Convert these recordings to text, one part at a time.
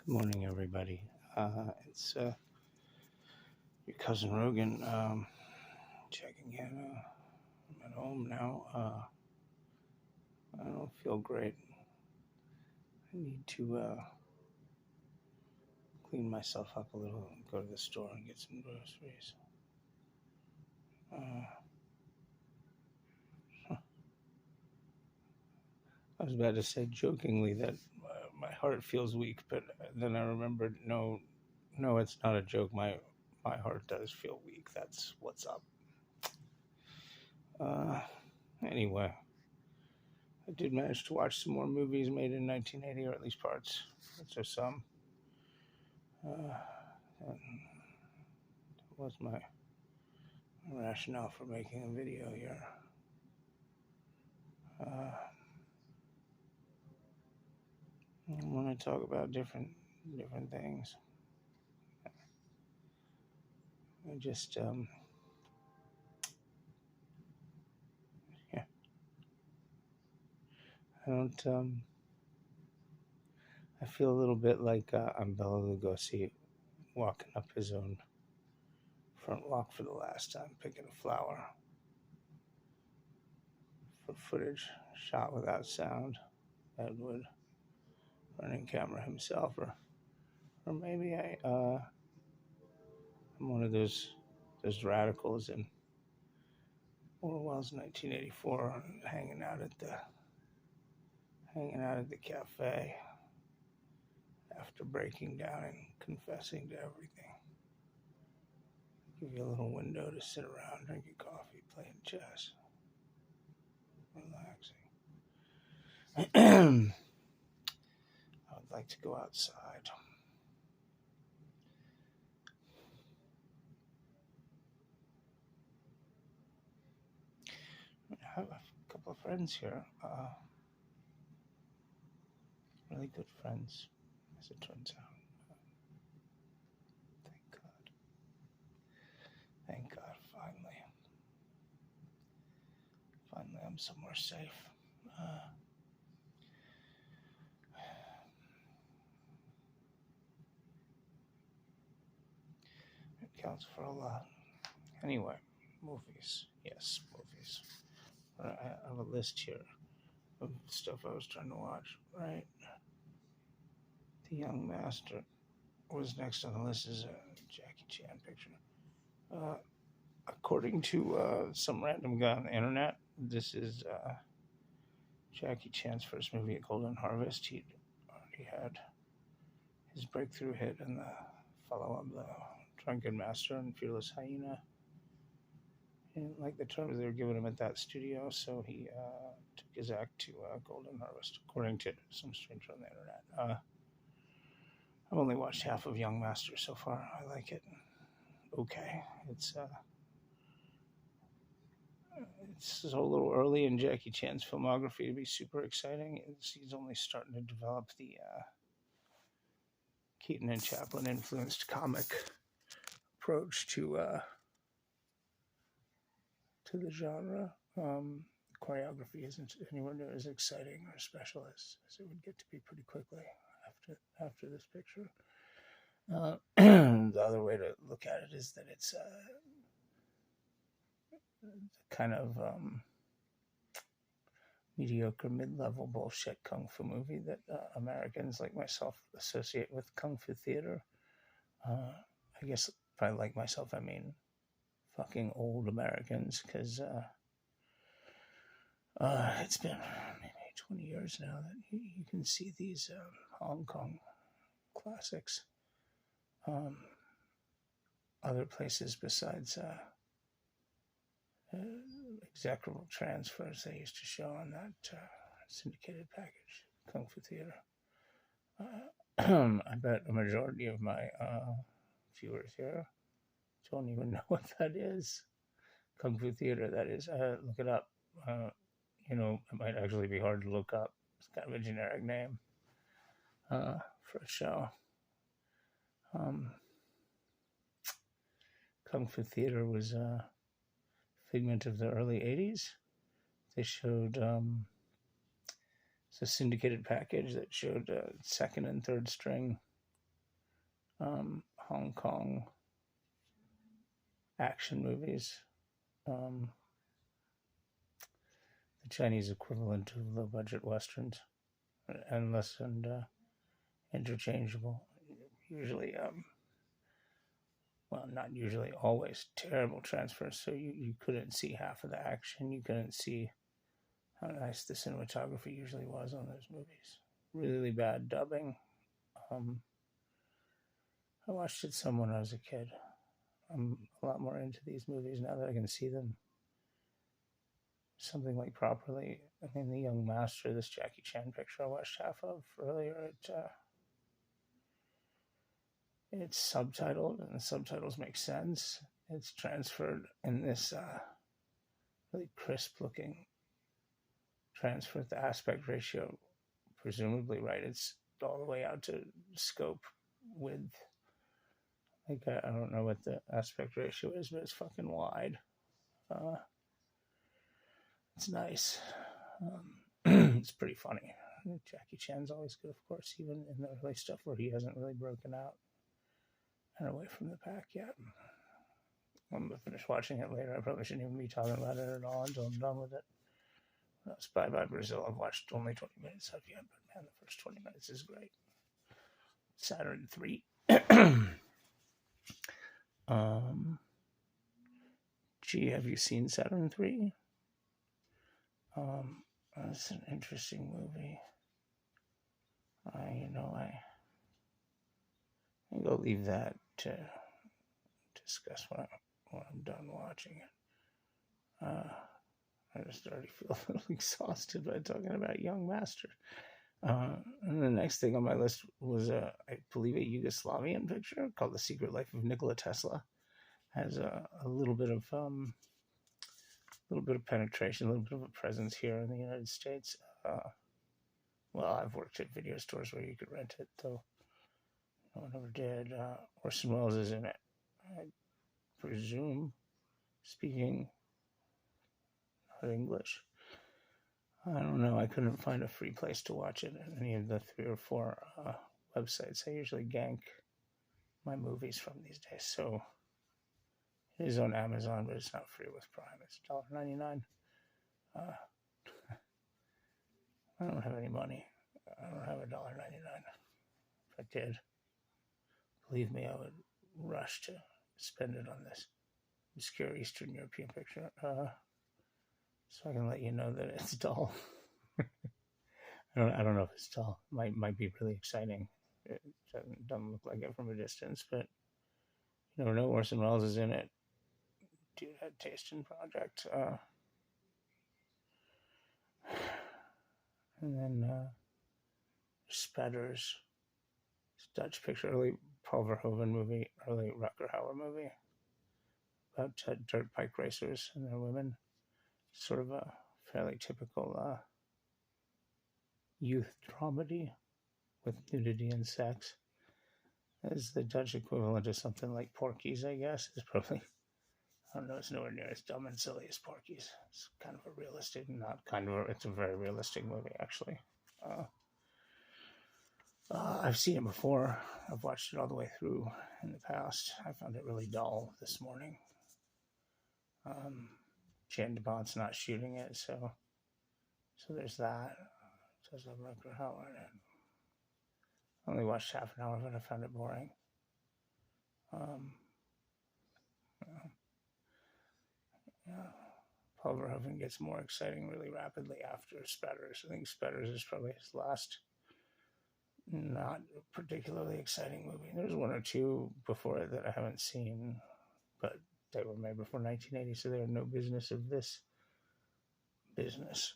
Good morning, everybody. It's your cousin Rogan checking in. I'm at home now. I don't feel great. I need to clean myself up a little and go to the store and get some groceries. Uh, I was about to say jokingly that my heart feels weak, but then I remembered no, it's not a joke. My heart does feel weak. That's what's up. Anyway. I did manage to watch some more movies made in 1980, or at least parts. So some. That was my rationale for making a video here. I want to talk about different things. I just yeah. I don't I feel a little bit like I'm Bela Lugosi walking up his own front walk for the last time, picking a flower for footage shot without sound. Ed Wood running camera himself, or maybe I'm one of those radicals in Orwell's 1984, hanging out at the cafe after breaking down and confessing to everything. Give you a little window to sit around, drinking coffee, playing chess, relaxing. I would like to go outside. I have a couple of friends here, really good friends, as it turns out. Thank God, finally I'm somewhere safe. It counts for a lot. Anyway, movies. Yes, movies. I have a list here of stuff I was trying to watch, right? The Young Master was next on the list as a Jackie Chan picture. According to some random guy on the internet, this is Jackie Chan's first movie at Golden Harvest. He'd already had his breakthrough hit in the follow-up, The Drunken Master and Fearless Hyena. He didn't like the terms they were giving him at that studio, so he took his act to Golden Harvest, according to some stranger on the internet. I've only watched half of Young Master so far. I like it. Okay. It's so a little early in Jackie Chan's filmography to be super exciting. He's only starting to develop the Keaton and Chaplin influenced comic approach to the genre. Choreography isn't anywhere near as exciting or special as it would get to be pretty quickly after this picture. The other way to look at it is that it's kind of mediocre mid-level bullshit kung fu movie that Americans like myself associate with kung fu theater. I guess by like myself I mean fucking old Americans, because it's been maybe 20 years now that you can see these Hong Kong classics other places besides execrable transfers they used to show on that syndicated package, Kung Fu Theater. I bet a majority of my viewers here don't even know what that is. Kung Fu Theater, that is. Look it up. It might actually be hard to look up. It's kind of a generic name for a show. Kung Fu Theater was a figment of the early 80s. They showed it's a syndicated package that showed second and third string Hong Kong action movies. The Chinese equivalent of low-budget westerns, endless and interchangeable. Usually, well, not usually, always terrible transfers. So you couldn't see half of the action. You couldn't see how nice the cinematography usually was on those movies. Really bad dubbing. I watched it some when I was a kid. I'm a lot more into these movies now that I can see them. Something like properly. I mean, The Young Master, this Jackie Chan picture I watched half of earlier, it's subtitled, and the subtitles make sense. It's transferred in this really crisp-looking transfer. The aspect ratio, presumably right, it's all the way out to scope width. Like, I don't know what the aspect ratio is, but it's fucking wide. It's nice. It's pretty funny. Jackie Chan's always good, of course, even in the early stuff where he hasn't really broken out and away from the pack yet. I'm going to finish watching it later. I probably shouldn't even be talking about it at all until I'm done with it. Spy by Brazil, I've watched only 20 minutes of yet, but man, the first 20 minutes is great. Saturn 3. Gee, have you seen Saturn 3? That's an interesting movie. I think I'll leave that to discuss when I'm done watching it. I just already feel a little exhausted by talking about Young Master. And the next thing on my list was, I believe, a Yugoslavian picture called The Secret Life of Nikola Tesla. Has a little bit of penetration, a little bit of a presence here in the United States. Well, I've worked at video stores where you could rent it, though no one ever did. Orson Welles is in it, I presume, speaking not English. I don't know. I couldn't find a free place to watch it in any of the 3 or 4 websites I usually gank my movies from these days. So it is on Amazon, but it's not free with Prime. It's $1.99. I don't have any money. I don't have $1.99. If I did, believe me, I would rush to spend it on this obscure Eastern European picture. So I can let you know that it's dull. I don't know if it's dull. Might be really exciting. It doesn't look like it from a distance, but you never know. Orson Welles is in it. Dude had taste in project. And then Spatters, Dutch picture, early Paul Verhoeven movie, early Rutger Hauer movie about dirt bike racers and their women. Sort of a fairly typical youth dramedy with nudity and sex. Is the Dutch equivalent of something like Porky's, I guess. It's probably, I don't know, it's nowhere near as dumb and silly as Porky's. It's kind of a realistic, it's a very realistic movie, actually. I've seen it before. I've watched it all the way through in the past. I found it really dull this morning. Jan de Bont's not shooting it, so there's that. It does have Rutger Hauer in it. I only watched half an hour of it. I found it boring. Paul Verhoeven gets more exciting really rapidly after Spatters. I think Spatters is probably his last not particularly exciting movie. There's 1 or 2 before it that I haven't seen, but they were made before 1980, so they're no business of this business.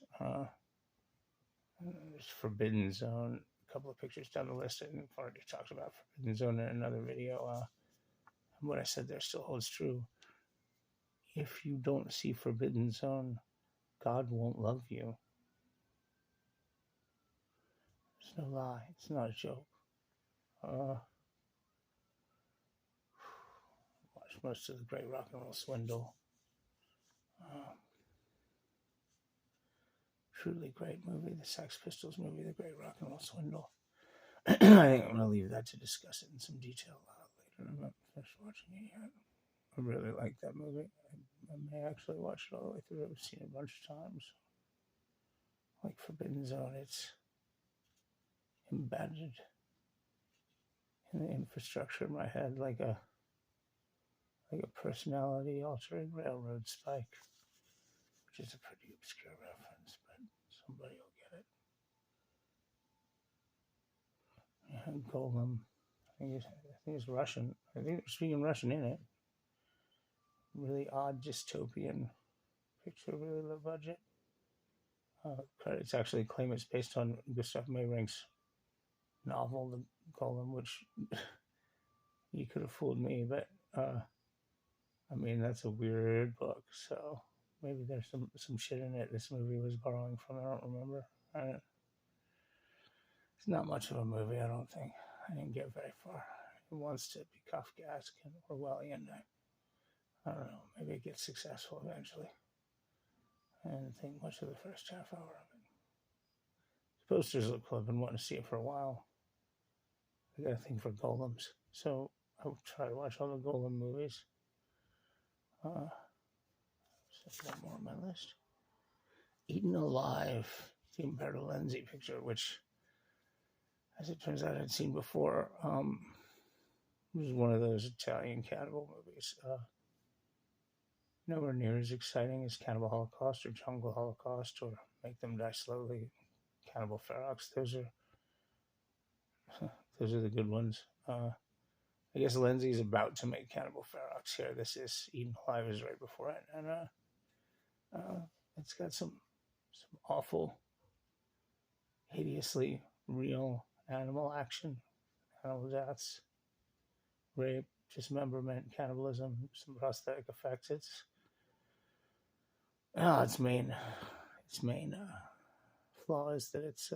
There's Forbidden Zone, a couple of pictures down the list, and I've already talked about Forbidden Zone in another video. What I said there still holds true. If you don't see Forbidden Zone, God won't love you. It's no lie. It's not a joke. Watched most of The Great Rock and Roll Swindle. Truly great movie. The Sex Pistols movie, The Great Rock and Roll Swindle. I think I'm going to leave that to discuss it in some detail I don't remember finished watching it yet. I really like that movie. I may actually watch it all the way through. I've seen it a bunch of times. Like Forbidden Zone, it's embedded in the infrastructure in my head like a personality altering railroad spike, which is a pretty obscure reference, but somebody will get it. Yeah, Golem. I think it's Russian. I think they're speaking Russian in it. Really odd dystopian picture, really low budget. Credits actually claim it's based on Gustav Meyrink's novel, The Golem, which you could have fooled me, but I mean, that's a weird book, so maybe there's some shit in it this movie was borrowing from. I don't remember. It's not much of a movie, I don't think. I didn't get very far. It wants to be Kafkaesque and Orwellian. I don't know. Maybe it gets successful eventually. I didn't think much of the first half hour of it. The posters look cool. I've been wanting to see it for a while. I got a thing for golems, so I will try to watch all the Golem movies. Just one more on my list. Eaten Alive, the Umberto Lenzi picture, which, as it turns out, I'd seen before. It was one of those Italian cannibal movies. Nowhere near as exciting as Cannibal Holocaust or Jungle Holocaust or Make Them Die Slowly, Cannibal Ferox. Those are the good ones. I guess Lenzi's about to make Cannibal Ferox here. This is Eaten Alive is right before it, and it's got some awful, hideously real animal action, animal deaths, rape, dismemberment, cannibalism, some prosthetic effects. Its main flaw is that it's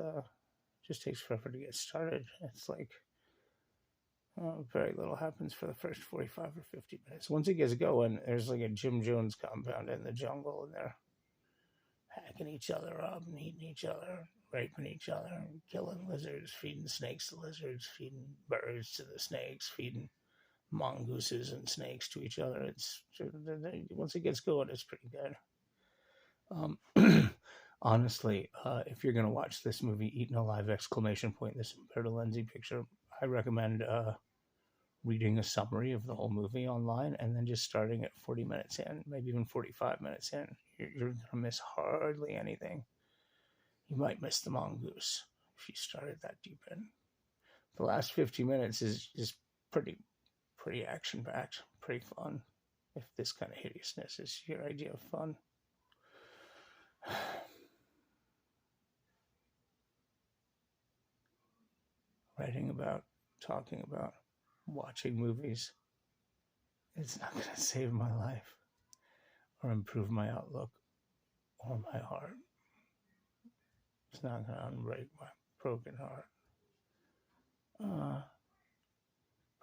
just takes forever to get started. It's like very little happens for the first 45 or 50 minutes. Once it gets going, there's like a Jim Jones compound in the jungle, and they're hacking each other up and eating each other, raping each other, and killing lizards, feeding snakes to lizards, feeding birds to the snakes, feeding mongooses and snakes to each other. It's once it gets going, it's pretty good. Honestly, if you're going to watch this movie, Eaten Alive, ! This Umberto Lenzi picture, I recommend reading a summary of the whole movie online and then just starting at 40 minutes in, maybe even 45 minutes in. You're going to miss hardly anything. You might miss the mongoose if you started that deep in. The last 50 minutes is pretty action-packed, pretty fun, if this kind of hideousness is your idea of fun. Talking about watching movies, it's not going to save my life or improve my outlook or my heart. It's not going to unbreak my broken heart.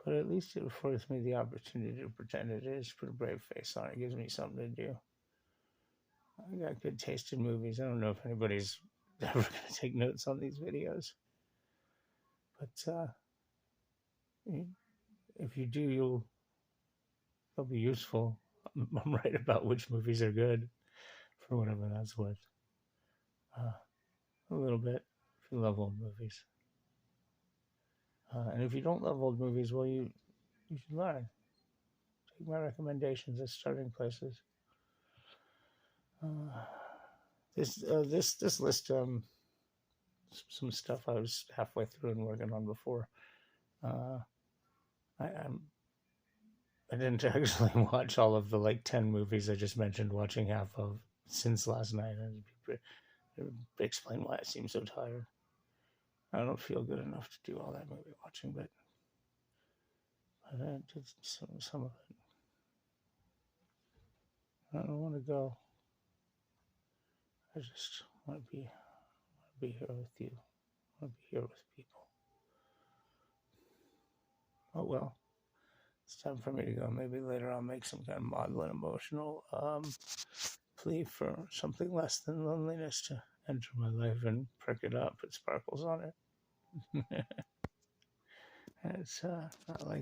But at least it affords me the opportunity to pretend it is, put a brave face on it. It gives me something to do. I got good taste in movies. I don't know if anybody's ever going to take notes on these videos. But if you do, they'll be useful. I'm right about which movies are good, for whatever that's worth. A little bit, if you love old movies. And if you don't love old movies, well, you should learn. Take my recommendations as starting places. This list, some stuff I was halfway through and working on before. I didn't actually watch all of the 10 movies I just mentioned, watching half of since last night. And explain why I seem so tired. I don't feel good enough to do all that movie watching, but I did some of it. I don't want to go. I just want to be here with you. I want to be here with people. Oh well, it's time for me to go. Maybe later I'll make some kind of maudlin emotional plea for something less than loneliness to enter my life and prick it up, put sparkles on it. It's not like